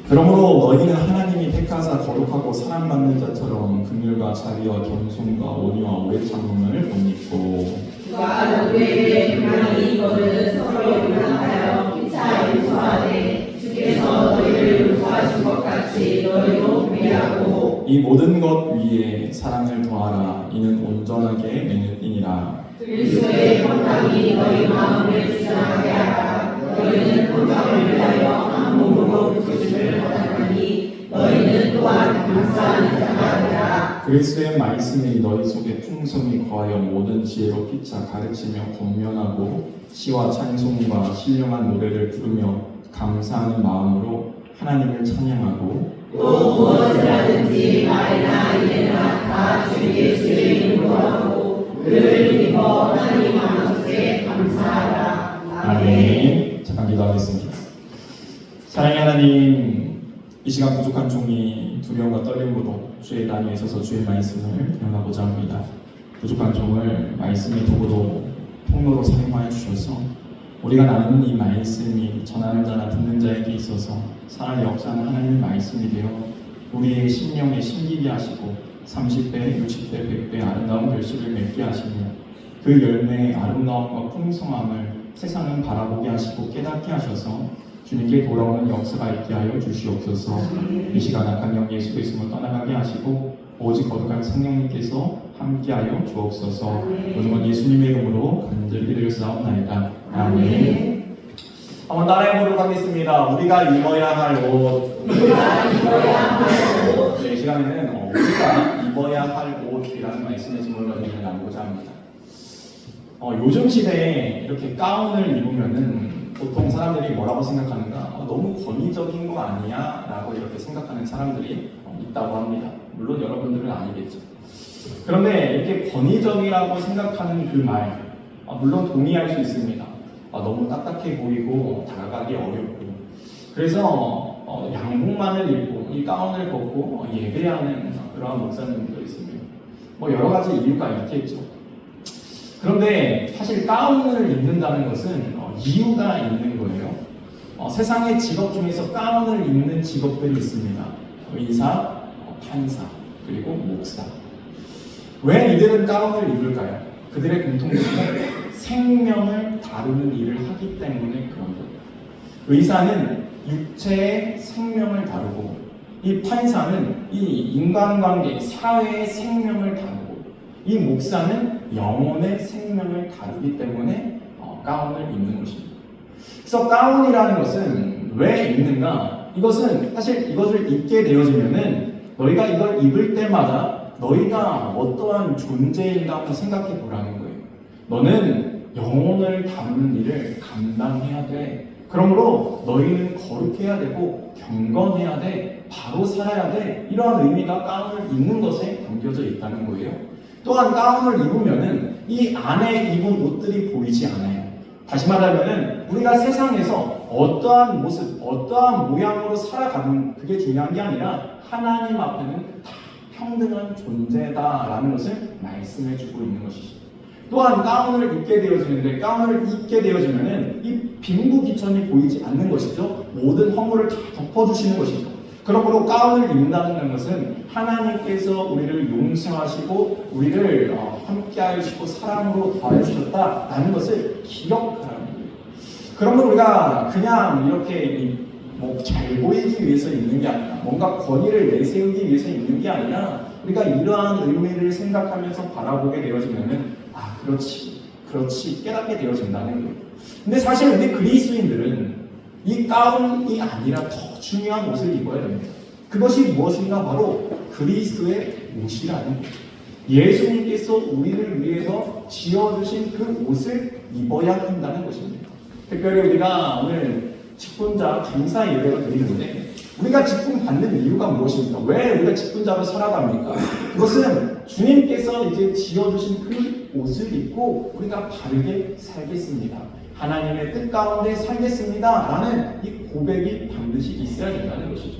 그러므로 너희는 하나님이 택하사 거룩하고 사랑받는 자처럼 긍휼과 자비와 겸손과 온유와 오래 참음을 못 입고 누가 너희에게 불만이 있거든 서로 용납하여 피차 용서하되 주께서 너희를 용서하신 것 같이 너희도 그리하고 이 모든 것 위에 사랑을 더하라. 이는 온전하게 맺는 띠니라. 그리스도의 평강이 너희 마음을 주장하게 하라. 너희는 평강을 위하여 한 몸으로 부르심을 받았나니 너희는 또한 감사하는 자가 되라. 그리스도의 말씀이 너희 속에 풍성히 거하여 모든 지혜로 피차 가르치며 권면하고 시와 찬송과 신령한 노래를 부르며 감사하는 마음으로 하나님을 찬양하고 또 무엇을 하든지 말이나 이래나 다 주 예수의 이름으로 하고 그를 믿어 하나님 아버지께 감사하라. 아멘. 잠깐 기도하겠습니다. 사랑의 하나님, 이 시간 부족한 종이 두려움과 떨림으로 주의 단위에 서서 주의 말씀을 변하고자 합니다. 부족한 종을 말씀의 도구로 통로로 사용하여 주셔서 우리가 나누는 이 말씀이 전하는 자나 듣는 자에게 있어서 살아 역사하는 하나님의 말씀이 되어 우리의 심령에 심기게 하시고 30배, 60배, 100배 아름다운 결실을 맺게 하시며 그 열매의 아름다움과 풍성함을 세상은 바라보게 하시고 깨닫게 하셔서 주님께 돌아오는 역사가 있게 하여 주시옵소서. 이 시간 악한 영 예수 그리스도를 떠나가게 하시고 오직 거룩한 성령님께서 함께하여 주옵소서. 오직은 예수님의 이름으로 간절히 기도드렸사옵나이다. 아멘. 한번 따라해 보도록 하겠습니다. 우리가 입어야 할 옷. 네, 이 시간에는 우리가 입어야 할 옷이라는 말씀의 제목을 가지고 나누고자 합니다. 요즘 시대에 이렇게 가운을 입으면은 보통 사람들이 뭐라고 생각하는가? 너무 권위적인 거 아니야? 라고 이렇게 생각하는 사람들이 있다고 합니다. 물론 여러분들은 아니겠죠. 그런데 이렇게 권위적이라고 생각하는 그 말, 물론 동의할 수 있습니다. 너무 딱딱해 보이고 다가가기 어렵고 그래서 양복만을 입고 이 가운을 벗고 예배하는 그러한 목사님들도 있습니다. 여러 가지 이유가 있겠죠. 그런데 사실 가운을 입는다는 것은 이유가 있는 거예요. 세상의 직업 중에서 가운을 입는 직업들이 있습니다. 의사, 판사, 그리고 목사. 왜 이들은 가운을 입을까요? 그들의 공통점은 생명을 다루는 일을 하기 때문에 그런 거예요. 의사는 육체의 생명을 다루고 이 판사는 이 인간관계, 사회의 생명을 다루고 이 목사는 영혼의 생명을 다루기 때문에 가운을 입는 것입니다. 그래서 가운이라는 것은 왜 입는가? 이것은 사실 이것을 입게 되어지면은 너희가 이걸 입을 때마다 너희가 어떠한 존재인가 한번 생각해 보라는 거예요. 너는 영혼을 다루는 일을 감당해야 돼. 그러므로 너희는 거룩해야 되고 경건해야 돼. 바로 살아야 돼. 이러한 의미가 가운을 입는 것에 담겨져 있다는 거예요. 또한 가운을 입으면은 이 안에 입은 옷들이 보이지 않아요. 다시 말하면은 우리가 세상에서 어떠한 모습, 어떠한 모양으로 살아가는 그게 중요한 게 아니라 하나님 앞에는 다 평등한 존재다라는 것을 말씀해 주고 있는 것이죠. 또한 가운을 입게 되어지는데 가운을 입게 되어지면은 이 빈부귀천이 보이지 않는 것이죠. 모든 허물을 다 덮어주시는 것이죠. 그러므로 가운을 입는다는 것은 하나님께서 우리를 용서하시고 우리를 함께 하시고 사랑으로 더해주셨다라는 것을 기억하라는 거예요. 그러면 우리가 그냥 이렇게 잘 보이기 위해서 입는 게 아니라 뭔가 권위를 내세우기 위해서 입는 게 아니라 우리가 이러한 의미를 생각하면서 바라보게 되어지면은 그렇지 깨닫게 되어진다는 거예요. 근데 사실 우리 그리스도인들은 이 가운이 아니라 더 중요한 옷을 입어야 됩니다. 그것이 무엇인가? 바로 그리스도의 옷이라는 거예요. 예수님께서 우리를 위해서 지어주신 그 옷을 입어야 한다는 것입니다. 특별히 우리가 오늘 직분자 감사 예배를 드리는데 우리가 직분 받는 이유가 무엇입니까? 왜 우리가 직분자로 살아갑니까? 그것은 주님께서 이제 지어주신 그 옷을 입고 우리가 바르게 살겠습니다. 하나님의 뜻 가운데 살겠습니다. 라는 이 고백이 반드시 있어야 된다는 것이죠.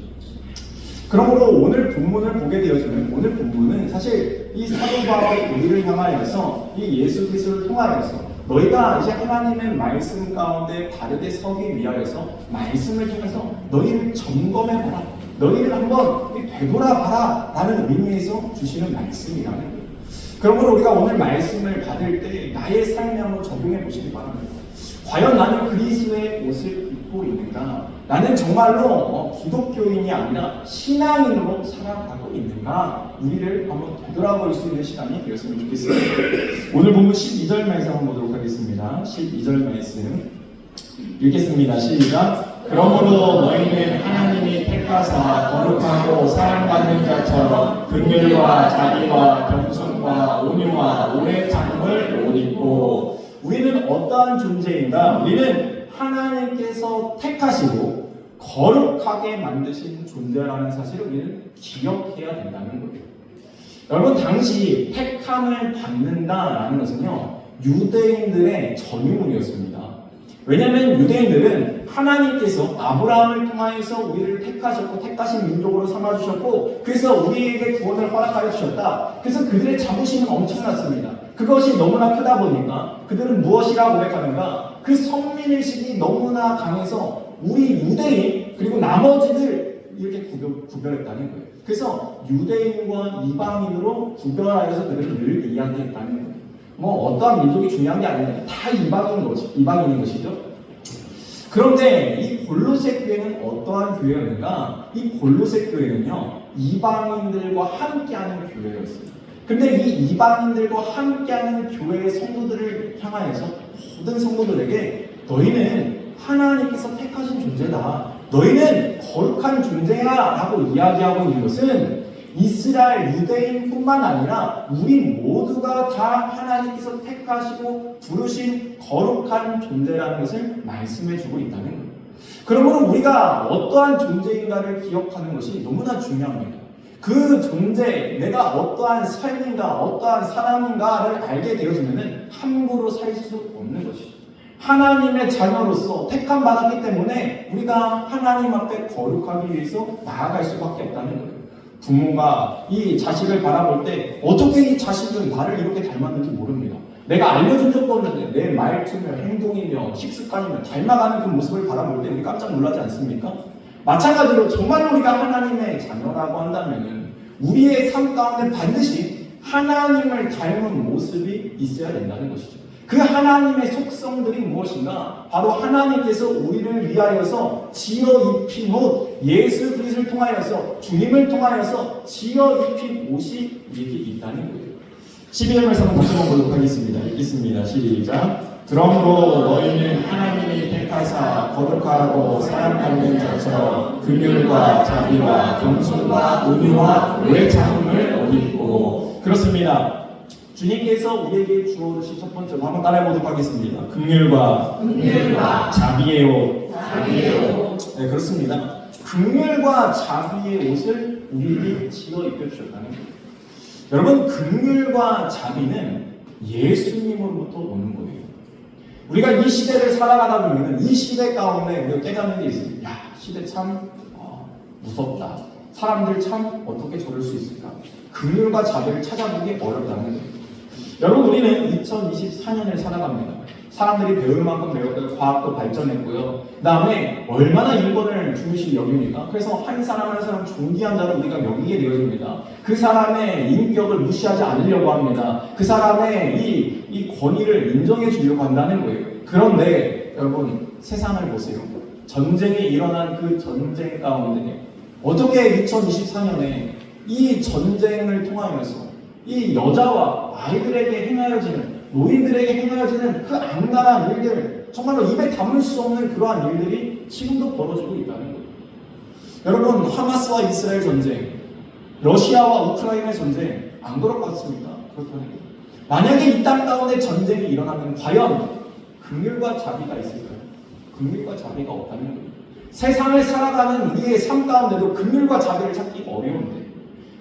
그러므로 오늘 본문을 보게 되어지면 오늘 본문은 사실 이 사도 바울이 우리를 향하여서 이 예수 그리스도를 통하여서 너희가 이제 하나님의 말씀 가운데 바르게 서기 위하여서 말씀을 통해서 너희를 점검해봐라. 너희를 한번 되돌아봐라 라는 의미에서 주시는 말씀이라는 거예요. 그러므로 우리가 오늘 말씀을 받을 때 나의 삶에 한번 적용해 보시기 바랍니다. 과연 나는 그리스도의 옷을 입고 있는가? 나는 정말로 기독교인이 아니라 신앙인으로 살아가고 있는가? 우리를 한번 되돌아볼 수 있는 시간이 되었으면 좋겠습니다. 오늘 본문 12절 말씀 한번 보도록 하겠습니다. 12절 말씀 읽겠습니다. 시작. 그러므로 너희는 하나님이 택하사 거룩하고 사랑받는 자처럼 긍휼과 자비와 겸손과 온유와 오래 참음을 옷 입고. 우리는 어떠한 존재인가? 우리는 하나님께서 택하시고 거룩하게 만드신 존재라는 사실을 우리는 기억해야 된다는 거예요. 여러분, 당시 택함을 받는다라는 것은요, 유대인들의 전유물이었습니다. 왜냐하면 유대인들은 하나님께서 아브라함을 통하여서 우리를 택하셨고 택하신 민족으로 삼아주셨고 그래서 우리에게 구원을 허락하여 주셨다. 그래서 그들의 자부심은 엄청났습니다. 그것이 너무나 크다 보니까 그들은 무엇이라고 고백하는가? 그 성민의식이 너무나 강해서 우리 유대인 그리고 나머지들 이렇게 구별했다는 거예요. 그래서 유대인과 이방인으로 구별하여서 그들은 늘 이야기했다는 거예요. 뭐 어떠한 민족이 중요한 게 아니라 다 이방인인 것이죠. 그런데 이 골로새 교회는 어떠한 교회였는가? 이 골로새 교회는요, 이방인들과 함께하는 교회였어요. 근데 이 이방인들과 함께하는 교회의 성도들을 향하여서 모든 성도들에게 너희는 하나님께서 택하신 존재다. 너희는 거룩한 존재야 라고 이야기하고 있는 것은 이스라엘 유대인뿐만 아니라 우리 모두가 다 하나님께서 택하시고 부르신 거룩한 존재라는 것을 말씀해주고 있다는 거예요. 그러므로 우리가 어떠한 존재인가를 기억하는 것이 너무나 중요합니다. 그 존재, 내가 어떠한 삶인가, 어떠한 사람인가를 알게 되어지면 함부로 살 수 없는 것이죠. 하나님의 자녀로서 택함 받았기 때문에 우리가 하나님 앞에 거룩하기 위해서 나아갈 수밖에 없다는 거예요. 부모가 이 자식을 바라볼 때 어떻게 이 자식은 나를 이렇게 닮았는지 모릅니다. 내가 알려준 적도 없는데 내 말투며 행동이며 식습관이며 닮아가는 그 모습을 바라볼 때 우리 깜짝 놀라지 않습니까? 마찬가지로 정말 우리가 하나님의 자녀라고 한다면 우리의 삶 가운데 반드시 하나님을 닮은 모습이 있어야 된다는 것이죠. 그 하나님의 속성들이 무엇인가? 바로 하나님께서 우리를 위하여서 지어 입힌 옷, 예수 그리스도를 통하여서 주님을 통하여서 지어 입힌 옷이 우리에게 있다는 거예요. 12절 말씀 한번 다시 한번 보도록 하겠습니다. 읽겠습니다. 시작. 그러므로 너희는 하나님이 택하사 거룩하고 사랑받는 자처럼 긍휼과 자비와 겸손과 온유와 오래 참음을 옷 입고. 그렇습니다. 주님께서 우리에게 주어주신 첫 번째로 한번 따라해보도록 하겠습니다. 긍휼과 자비의 옷. 네, 그렇습니다. 긍휼과 자비의 옷을 우리에게 지어 입혀주셨다는 거예요. 여러분, 긍휼과 자비는 예수님으로부터 오는 거예요. 우리가 이 시대를 살아가다 보면 이 시대 가운데 우리가 깨닫는 게 있어요. 야, 시대 참 무섭다. 사람들 참 어떻게 저럴 수 있을까? 긍휼과 자비를 찾아보기 어렵다는 거예요. 여러분, 우리는 2024년을 살아갑니다. 사람들이 배울 만큼 배웠고 과학도 발전했고요. 그 다음에 얼마나 인권을 중시 여깁니까? 그래서 한 사람 한 사람 존귀한 자로 우리가 여기게 되어집니다. 그 사람의 인격을 무시하지 않으려고 합니다. 그 사람의 이 권위를 인정해 주려고 한다는 거예요. 그런데 여러분, 세상을 보세요. 전쟁이 일어난 그 전쟁 가운데 어떻게 2024년에 이 전쟁을 통하여서 이 여자와 아이들에게 행하여지는, 노인들에게 행하여지는 그 악랄한 일들, 정말로 입에 담을 수 없는 그러한 일들이 지금도 벌어지고 있다는 거예요. 여러분, 하마스와 이스라엘 전쟁, 러시아와 우크라이나 전쟁, 안 그럴 것 같습니까? 그렇다는 거예요. 만약에 이 땅 가운데 전쟁이 일어나면 과연 긍휼과 자비가 있을까요? 긍휼과 자비가 없다는 거예요. 세상을 살아가는 우리의 삶 가운데도 긍휼과 자비를 찾기 어려운데,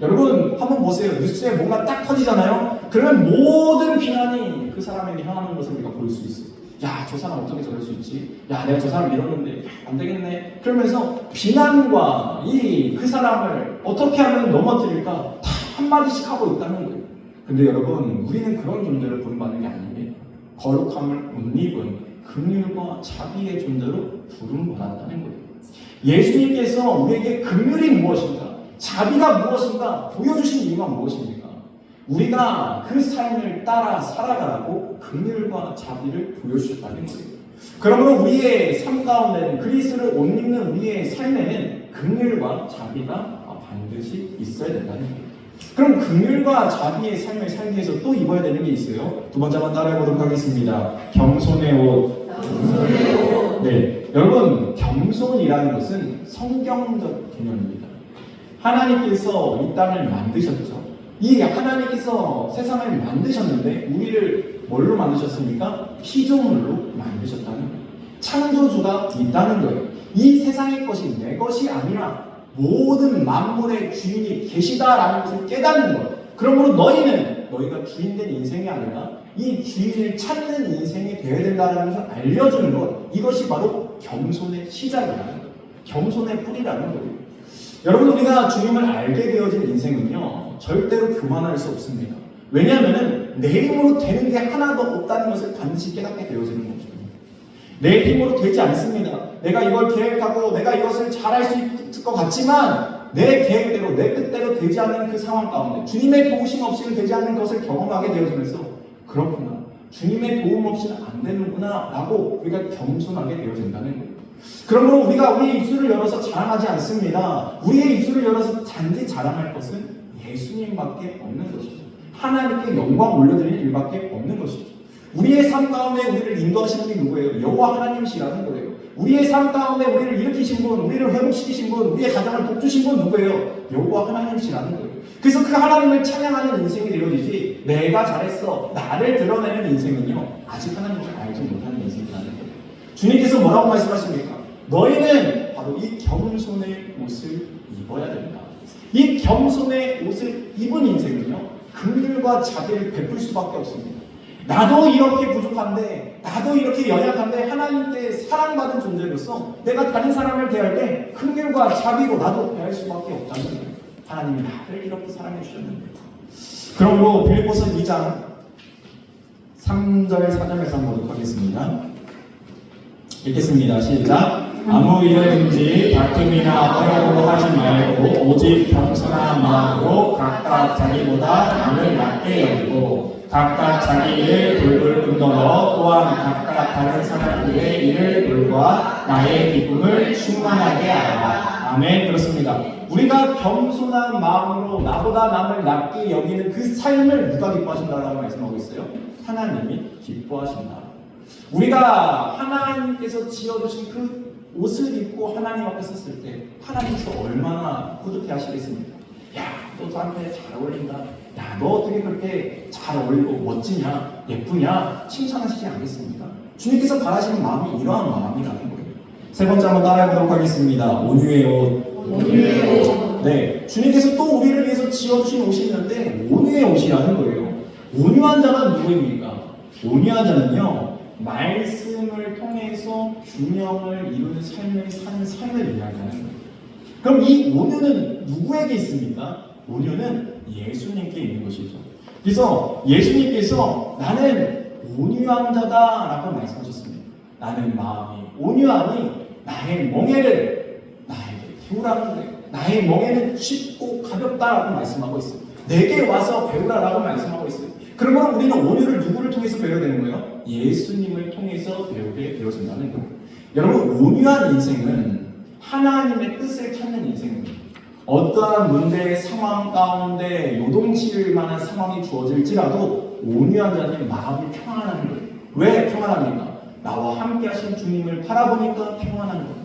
여러분 한번 보세요. 뉴스에 뭔가 딱 터지잖아요. 그러면 모든 비난이 그 사람에게 향하는 것을 우리가 볼 수 있어요. 야, 저 사람 어떻게 저럴 수 있지? 야, 내가 저 사람 밀었는데 안 되겠네. 그러면서 비난과 그 사람을 어떻게 하면 넘어뜨릴까 다 한마디씩 하고 있다는 거예요. 근데 여러분, 우리는 그런 존재를 본받는 게 아닙니다. 거룩함을 옷 입은 긍휼과 자비의 존재로 부름받았다는 거예요. 예수님께서 우리에게 긍휼이 무엇인가, 자비가 무엇인가 보여주신 이유가 무엇입니까? 우리가 그 삶을 따라 살아가라고 긍휼과 자비를 보여주셨다는 거예요. 그러므로 우리의 삶 가운데는, 그리스도를 옷 입는 우리의 삶에는 긍휼과 자비가 반드시 있어야 된다는 거예요. 그럼 긍휼과 자비의 삶을 살기 위해서 또 입어야 되는 게 있어요. 두 번째 한번 따라해 보도록 하겠습니다. 겸손의 옷. 네, 여러분, 겸손이라는 것은 성경적 개념입니다. 하나님께서 이 땅을 만드셨죠. 이 하나님께서 세상을 만드셨는데 우리를 뭘로 만드셨습니까? 피조물로 만드셨다는 거예요. 창조주가 있다는 거예요. 이 세상의 것이 내 것이 아니라 모든 만물의 주인이 계시다라는 것을 깨닫는 거예요. 그러므로 너희가 주인된 인생이 아니라 이 주인을 찾는 인생이 되어야 된다는 것을 알려주는 것, 이것이 바로 겸손의 시작이라는 거예요. 겸손의 뿌리라는 거예요. 여러분, 우리가 주님을 알게 되어진 인생은요, 절대로 교만할 수 없습니다. 왜냐하면 내 힘으로 되는 게 하나도 없다는 것을 반드시 깨닫게 되어지는 거죠. 내 힘으로 되지 않습니다. 내가 이걸 계획하고 내가 이것을 잘할 수 있을 것 같지만 내 계획대로, 내 뜻대로 되지 않는 그 상황 가운데 주님의 도우심 없이는 되지 않는 것을 경험하게 되어지면서, 그렇구나, 주님의 도움 없이는 안 되는구나 라고 우리가 겸손하게 되어진다는 거예요. 그러므로 우리가 우리의 입술을 열어서 자랑하지 않습니다. 우리의 입술을 열어서 단지 자랑할 것은 예수님밖에 없는 것이죠. 하나님께 영광 올려드리는 일밖에 없는 것이죠. 우리의 삶 가운데 우리를 인도하시는 분이 누구예요? 여호와 하나님이시라는 거예요. 우리의 삶 가운데 우리를 일으키신 분, 우리를 회복시키신 분, 우리의 가정을 복주신 분 누구예요? 여호와 하나님이시라는 거예요. 그래서 그 하나님을 찬양하는 인생이 되어지지, 내가 잘했어, 나를 드러내는 인생은요, 아직 하나님을 알지 못하는 인생이라는 거예요. 주님께서 뭐라고 말씀하십니까? 너희는 바로 이 겸손의 옷을 입어야 된다. 이 겸손의 옷을 입은 인생은요, 긍휼과 자비를 베풀 수밖에 없습니다. 나도 이렇게 부족한데, 나도 이렇게 연약한데 하나님께 사랑받은 존재로서 내가 다른 사람을 대할 때 긍휼과 자비로 나도 대할 수밖에 없다는 거예요. 하나님이 나를 이렇게 사랑해 주셨는데. 그러므로 빌립보서 2장 3절 4절에서 한번 보도록 하겠습니다. 읽겠습니다. 시작. 아무 일에든지 다툼이나 어려움으로 하지 말고 오직 겸손한 마음으로 각각 자기보다 남을 낮게 여기고 각각 자기 일을 돌볼 뿐더러 또한 각각 다른 사람들의 일을 돌봐 나의 기쁨을 충만하게 하라. 아멘. 그렇습니다. 우리가 겸손한 마음으로 나보다 남을 낮게 여기는 그 삶을 누가 기뻐하신다라고 말씀하고 있어요? 하나님이 기뻐하신다. 우리가 하나님께서 지어주신 그 옷을 입고 하나님 앞에 섰을 때 하나님께서 얼마나 뿌듯해 하시겠습니까? 야, 너 나한테 잘 어울린다. 야, 너 어떻게 그렇게 잘 어울리고 멋지냐, 예쁘냐 칭찬하시지 않겠습니까? 주님께서 바라시는 마음이 이러한 마음이라는 거예요. 세 번째 한번 따라해보도록 하겠습니다. 온유의 옷. 온유의 옷. 네, 주님께서 또 우리를 위해서 지어주신 옷이 있는데 온유의 옷이라는 거예요. 온유한 자는 누구입니까? 온유한 자는요, 말씀을 통해서 균형을 이루는 삶을 사는 삶을 이야기하는 거예요. 그럼 이 온유는 누구에게 있습니까? 온유는 예수님께 있는 것이죠. 그래서 예수님께서 나는 온유한 자다라고 말씀하셨습니다. 나는 마음이 온유하니 나의 멍에를 나에게 배우라는 거예요. 나의 멍에는 쉽고 가볍다라고 말씀하고 있어요. 내게 와서 배우라라고 말씀하고 있어요. 그러므로 우리는 온유를 누구를 통해서 배워야 되는 거예요? 예수님을 통해서 배우게 되어진다는 거예요. 여러분, 온유한 인생은 하나님의 뜻을 찾는 인생입니다. 어떠한 문제의 상황 가운데 요동칠 만한 상황이 주어질지라도 온유한 자는 마음이 평안한 거예요. 왜 평안합니까? 나와 함께 하신 주님을 바라보니까 평안한 거예요.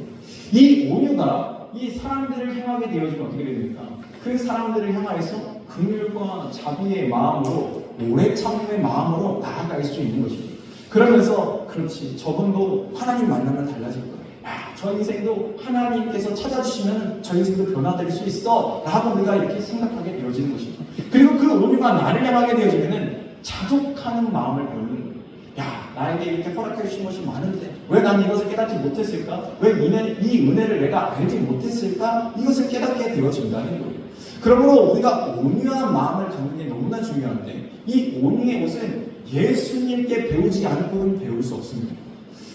이 온유가 이 사람들을 향하게 되어지면 어떻게 됩니까? 그 사람들을 향하여서 긍휼과 자비의 마음으로, 오래 참음의 마음으로 나아갈 수 있는 것입니다. 그러면서 그렇지, 저분도 하나님 만나면 달라질 거야. 야, 저 인생도 하나님께서 찾아주시면 저 인생도 변화될 수 있어 라고 우리가 이렇게 생각하게 되어지는 것입니다. 그리고 그 온유가 나를 향하게 되어지면 자족하는 마음을 배우는 거예요. 야, 나에게 이렇게 허락해 주신 것이 많은데 왜 난 이것을 깨닫지 못했을까? 왜 이 은혜를 내가 알지 못했을까? 이것을 깨닫게 되어진다는 거예요. 그러므로 우리가 온유한 마음을 갖는 게 너무나 중요한데 이 온유의 옷은 예수님께 배우지 않고는 배울 수 없습니다.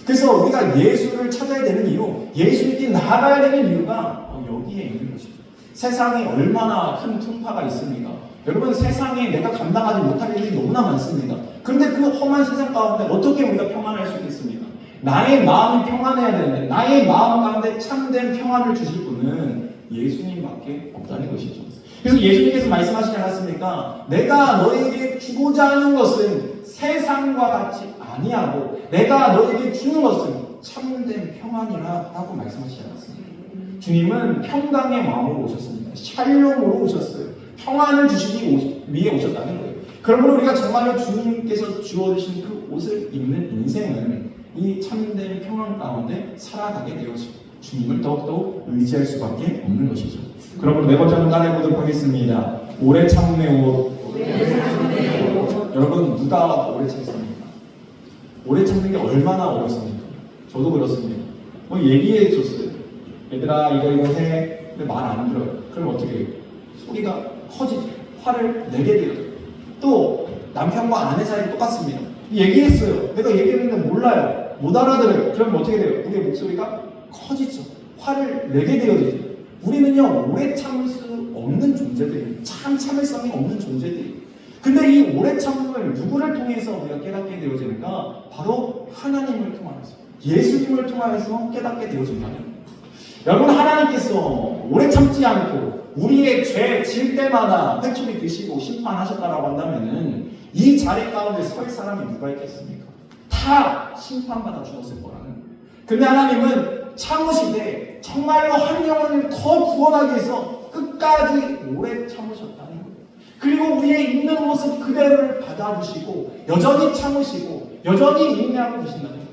그래서 우리가 예수를 찾아야 되는 이유, 예수님께 나아가야 되는 이유가 여기에 있는 것이죠. 세상에 얼마나 큰 풍파가 있습니까? 여러분, 세상에 내가 감당하지 못할 일이 너무나 많습니다. 그런데 그 험한 세상 가운데 어떻게 우리가 평안할 수 있겠습니까? 나의 마음이 평안해야 되는데 나의 마음 가운데 참된 평안을 주실 분은 예수님밖에 없다는 것이죠. 그래서 예수님께서 말씀하시지 않았습니까? 내가 너에게 주고자 하는 것은 세상과 같이 아니하고 내가 너에게 주는 것은 참된 평안이라 라고 말씀하시지 않았습니까? 주님은 평강의 마음으로 오셨습니다. 샬롬으로 오셨어요. 평안을 주시기 위해 오셨다는 거예요. 그러므로 우리가 정말로 주님께서 주어주신 그 옷을 입는 인생은 이 참된 평안 가운데 살아가게 되어지고 주님을 더욱더 의지할 수밖에 없는 것이죠. 그러므로 네 번째 한번 따라해보도록 하겠습니다. 오래 참음의 옷. 여러분, 누가 오래 참습니까? 오래 참는 게 얼마나 어렵습니까? 저도 그렇습니다. 얘기해 줬어요. 얘들아 이거 해. 근데 말 안 들어요. 그럼 어떻게 해요? 소리가 커지죠. 화를 내게 돼요. 또 남편과 아내 사이 똑같습니다. 얘기했어요. 내가 얘기했는데 몰라요. 못 알아들어요. 그럼 어떻게 돼요? 우리의 목소리가 커지죠. 화를 내게 되어지죠. 우리는요 오래 참을 수 없는 존재들이에요. 참을성이 없는 존재들이에요. 근데 이 오래 참음을 누구를 통해서 우리가 깨닫게 되어지는가? 바로 하나님을 통하여서, 예수님을 통하여서 깨닫게 되어진다는 거예요. 여러분, 하나님께서 오래 참지 않고 우리의 죄 질 때마다 회초리 드시고 심판하셨다라고 한다면은 이 자리 가운데 설 사람이 누가 있겠습니까? 다 심판받아 죽었을 거라는 거예요. 근데 하나님은 참으시되 정말로 한 영혼을 더 구원하기 위해서 끝까지 오래 참으셨다는 거예요. 그리고 우리의 있는 모습 그대로를 받아주시고 여전히 참으시고 여전히 인내하고 계신다는 거예요.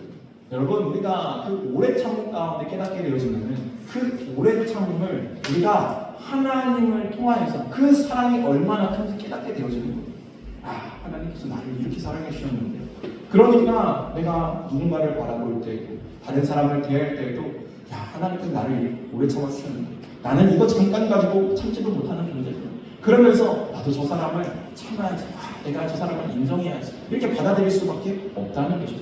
여러분, 우리가 그 오래 참음 가운데 깨닫게 되어지면 그 오래 참음을 우리가 하나님을 통하여서 그 사랑이 얼마나 큰지 깨닫게 되어지는 거예요. 하나님께서 나를 이렇게 사랑해 주셨는데, 그러니까 내가 누군가를 바라볼 때도 다른 사람을 대할 때도 하나님께서 나를 오래 참아 주셨는데 나는 이거 잠깐 가지고 참지도 못하는 존재다. 그러면서 나도 저 사람을 참아야지, 내가 저 사람을 인정해야지, 이렇게 받아들일 수밖에 없다는 것이죠.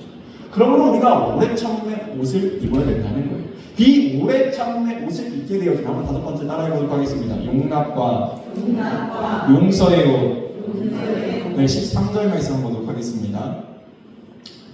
그러므로 우리가 오래 참음의 옷을 입어야 된다는 거예요. 이 오래 참음의 옷을 입게 되어지면 한번 다섯 번째 따라해보도록 하겠습니다. 용납과 용서의 옷. 네, 13절 말씀 보도록 하겠습니다.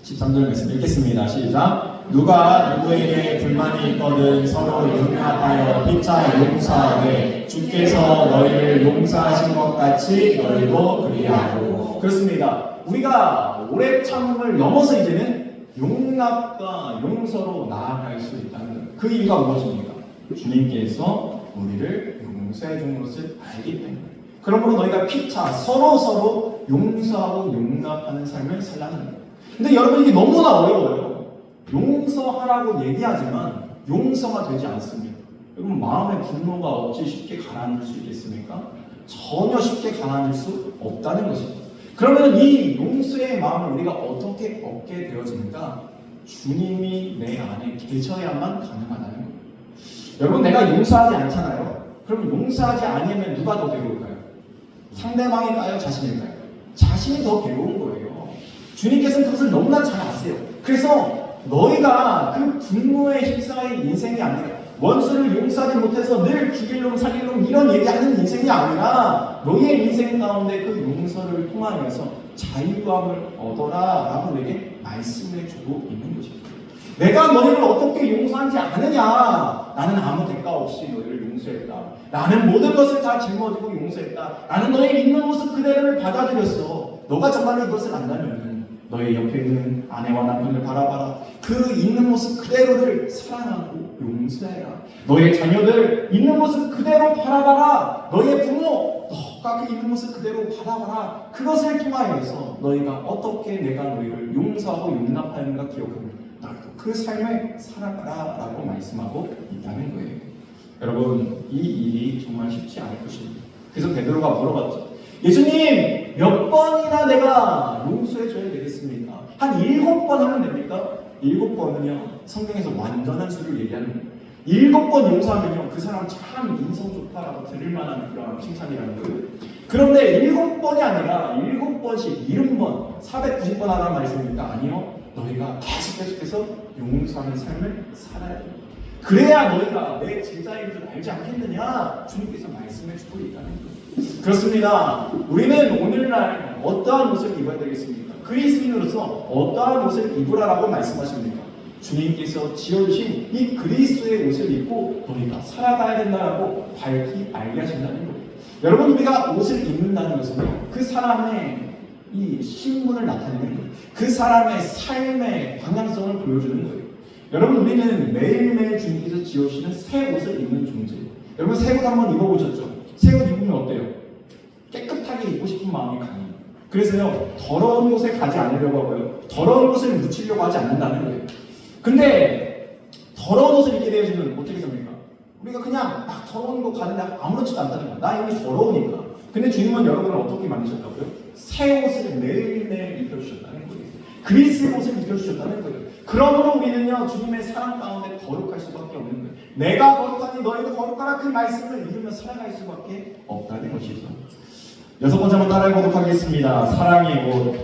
13절 말씀 읽겠습니다. 시작. 누가 누구에게 불만이 있거든 서로 용납하여 피차 용서하되 주께서 너희를 용서하신 것 같이 너희도 그리하고. 그렇습니다. 우리가 오래 참음을 넘어서 이제는 용납과 용서로 나아갈 수 있다는 거예요. 그 이유가 무엇입니까? 주님께서 우리를 용서해 준 것을 알기 때문에. 그러므로 너희가 피차 서로 용서하고 용납하는 삶을 살라는 거예요. 근데 여러분, 이게 너무나 어려워요. 용서하라고 얘기하지만 용서가 되지 않습니다. 여러분, 마음의 분노가 어찌 쉽게 가라앉을 수 있겠습니까? 전혀 쉽게 가라앉을 수 없다는 것입니다. 그러면 이 용서의 마음을 우리가 어떻게 얻게 되어지는가? 주님이 내 안에 계셔야만 가능하다는 거예요. 여러분, 내가 용서하지 않잖아요. 그럼 용서하지 않으면 누가 더 괴로울까요? 상대방일까요? 자신일까요? 자신이 더 괴로운 거예요. 주님께서는 그것을 너무나 잘 아세요. 그래서 너희가 그 분노에 휩싸인 인생이 아니라, 원수를 용서하지 못해서 늘 죽일 놈 살릴 놈 이런 얘기하는 인생이 아니라 너희의 인생 가운데 그 용서를 통하여서 자유함을 얻어라 라고 우리에게 말씀해 주고 있는 것입니다. 내가 너희를 어떻게 용서하지 않느냐? 나는 아무 대가 없이 너희를 용서했다. 나는 모든 것을 다 짊어지고 용서했다. 나는 너의 있는 모습 그대로를 받아들였어. 너가 정말로 이것을 안다면 너의 옆에 있는 아내와 남편을 바라봐라. 그 있는 모습 그대로를 사랑하고 용서해라. 너의 자녀들 있는 모습 그대로 바라봐라. 너의 부모 너가 그 있는 모습 그대로 바라봐라. 그것을 통하여서 너희가 어떻게 내가 너희를 용서하고 용납하는가 기억하면 너희도 그 삶을 살아가라 라고 말씀하고 있다는 거예요. 여러분, 이 일이 정말 쉽지 않을 것입니다. 그래서 베드로가 물어봤죠. 예수님, 몇 번이나 내가 용서해줘야 되겠습니까? 한 7번 하면 됩니까? 7번은요, 성경에서 완전한 수를 얘기하는 거예요. 7번 용서하면요 그 사람 참 인성 좋다라고 들을 만한 그런 칭찬이라는 거예요. 그런데 7번이 아니라 7번씩 70번 490번 하라는 말씀입니까? 아니요. 너희가 계속해서 용서하는 삶을 살아야 돼요. 그래야 너희가 내 제자인 줄 알지 않겠느냐? 주님께서 말씀해 주고 있다는 거예요. 그렇습니다. 우리는 오늘날 어떠한 옷을 입어야 되겠습니까? 그리스도인으로서 어떠한 옷을 입으라라고 말씀하십니까? 주님께서 지어주신 이 그리스도의 옷을 입고 너희가 살아가야 된다라고 밝히 알게 하신다는 거예요. 여러분, 우리가 옷을 입는다는 것은요 그 사람의 이 신분을 나타내는 거예요. 그 사람의 삶의 방향성을 보여주는 거예요. 여러분, 우리는 매일매일 주님께서 지어주시는 새 옷을 입는 존재예요. 여러분, 새 옷 한번 입어보셨죠? 새 옷 입으면 어때요? 깨끗하게 입고 싶은 마음이 강해요. 그래서요 더러운 곳에 가지 않으려고 하고요 더러운 곳을 묻히려고 하지 않는다는 거예요. 근데 더러운 옷을 입게 되어지면 어떻게 됩니까? 우리가 그냥 막 더러운 곳 가는데 아무렇지도 않다는 거예요. 나 이미 더러우니까. 근데 주님은 여러분을 어떻게 만드셨다고요? 새 옷을 매일매일 입혀주셨다는 거예요. 그리스의 옷을 입혀주셨다는 거예요. 그러므로 우리는요 주님의 사랑 가운데 거룩할 수밖에 없는 거예요. 내가 거룩하니 너희도 거룩하라, 그 말씀을 믿으며 살아갈 수밖에 없다는 것이죠. 6번째 한번 따라 해보도록 하겠습니다. 사랑의 옷.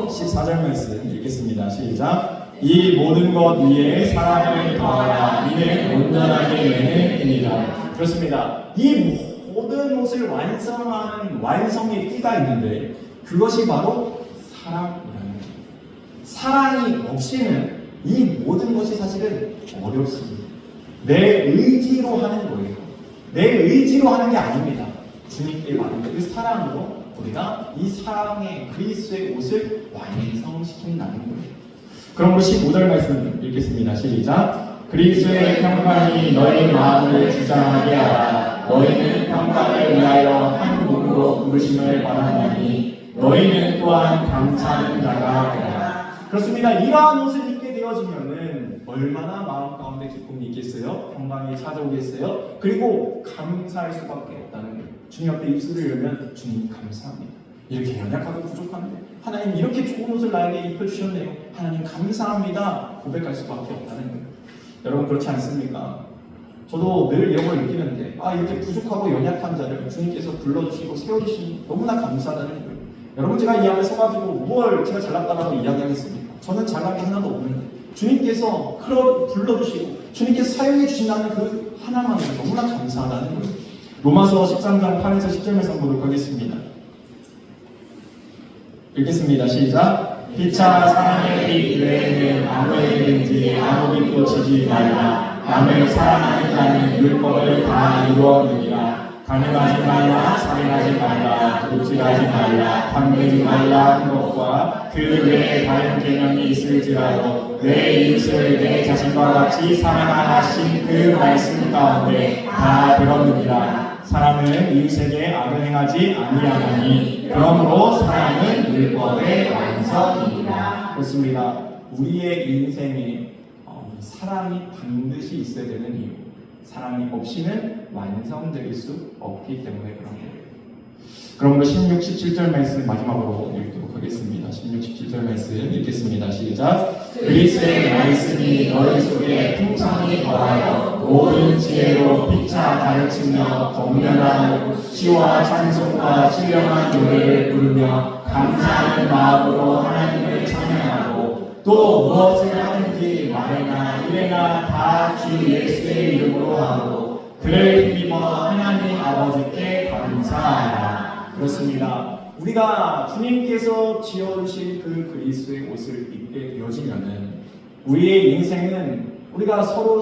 14절 말씀 읽겠습니다. 시작. 이 모든 것 위에 사랑을 더하라. 이는 온전하게 되는 힘이다. 그렇습니다. 이 모든 옷을 완성하는 완성의 띠가 있는데 그것이 바로 사랑이라는 거예요. 사랑이 없이는 이 모든 것이 사실은 어렵습니다. 내 의지로 하는 거예요. 내 의지로 하는 게 아닙니다. 주님께 받은 그 사랑으로 우리가 이 사랑의 그리스도의 옷을 완성시킨다는 거예요. 그럼 우리 15절 말씀 읽겠습니다. 시작. 그리스도의 평강이 너희 마음을 주장하게 하라. 너희는 평강을 위하여 한 몸으로 부르심을 받았나니 너희는 또한 감사하는 자가 되라. 그렇습니다. 이러한 옷을 입게 되어지면은 얼마나 마음 가운데 기쁨이 있겠어요? 평강이 찾아오겠어요? 그리고 감사할 수밖에 없다는 거예요. 주님 앞에 입술을 열면 주님 감사합니다. 이렇게 연약하고 부족한데 하나님 이렇게 좋은 옷을 나에게 입혀주셨네요. 하나님 감사합니다. 고백할 수밖에 없다는 거예요. 여러분, 그렇지 않습니까? 저도 늘 이런 걸 느끼는데 이렇게 부족하고 연약한 자를 주님께서 불러주시고 세워주시니 너무나 감사하다는 거예요. 여러분, 제가 이 앞에 서가지고 뭘 제가 잘났다라고 이야기하겠습니까? 저는 잘난 게 하나도 없는데 주님께서 불러주시고 주님께서 사용해 주신다는 그 하나만으로 너무나 감사하다는 거예요. 로마서 13장 8에서 10절 말씀 보도록 하겠습니다. 읽겠습니다. 시작. 피차 사랑의 빛 외에는 아무에게든지 아무 빛도 지지 말라. 남을 사랑하는 자는 율법을 다 이루었느니라. 가늠하지 말라, 살인하지 말라, 도둑질하지 말라, 담배지 말라 하는 것과 그 외에 다른 계명이 있을지라도 내 이웃을 내 자신과 같이 사랑하신 그 말씀 가운데 다 들었느니라. 사랑은 이웃에게 악을 행하지 아니하나니 그러므로 사랑은 율법의 완성이니라. 그렇습니다. 우리의 인생에 사랑이 반드시 있어야 되는 이유, 사랑이 없이는 완성될 수 없기 때문에 그런 거예요. 그러므로 16, 17절 말씀 마지막으로 읽도록 하겠습니다. 16, 17절 말씀 읽겠습니다. 시작. 그리스도의 말씀이 너희 속에 풍성히 더하여 모든 지혜로 피차 가르치며 건면하고 시와 찬송과 신령한 노래를 부르며 감사하는 마음으로 하나님을 찬양하고 또 무엇을 하든지 말이나 이래나 다 주 예수의 이름으로 하고 그를 힘입어 하나님 아버지께 감사하라. 그렇습니다. 우리가 주님께서 지어주신 그 그리스도의 옷을 입게 되어지면은 우리의 인생은 우리가 서로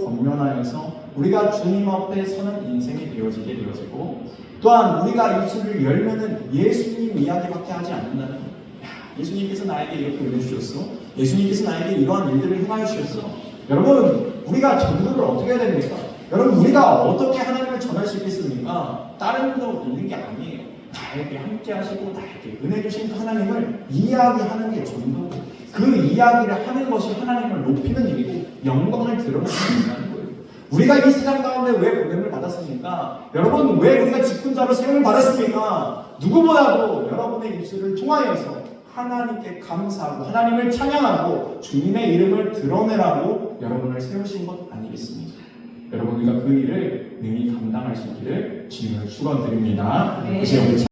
권면하여서 우리가 주님 앞에 서는 인생이 되어지게 되어지고, 또한 우리가 입술을 열면은 예수님 이야기밖에 하지 않는다는 거예요. 예수님께서 나에게 이렇게 은혜 주셨어. 예수님께서 나에게 이러한 일들을 행하여 주셨어. 여러분, 우리가 전도를 어떻게 해야 됩니까? 여러분, 우리가 어떻게 하나님을 전할 수 있겠습니까? 다른 분으로 있는 게 아니에요. 나에게 함께 하시고 나에게 은혜 주신 하나님을 이야기하는 게 전도고, 그 이야기를 하는 것이 하나님을 높이는 일이고 영광을 드러내는 일이라는 거예요. 우리가 이 세상 가운데 왜 보냄을 받았습니까? 여러분, 왜 우리가 직분자로 세움을 받았습니까? 누구보다도 여러분의 입술을 통하여서 하나님께 감사하고 하나님을 찬양하고 주님의 이름을 드러내라고 여러분을 세우신 것 아니겠습니까? 여러분 우리가 그 일을 능히 감당할 수 있기를 주님을 축원드립니다. 네. 이제 우리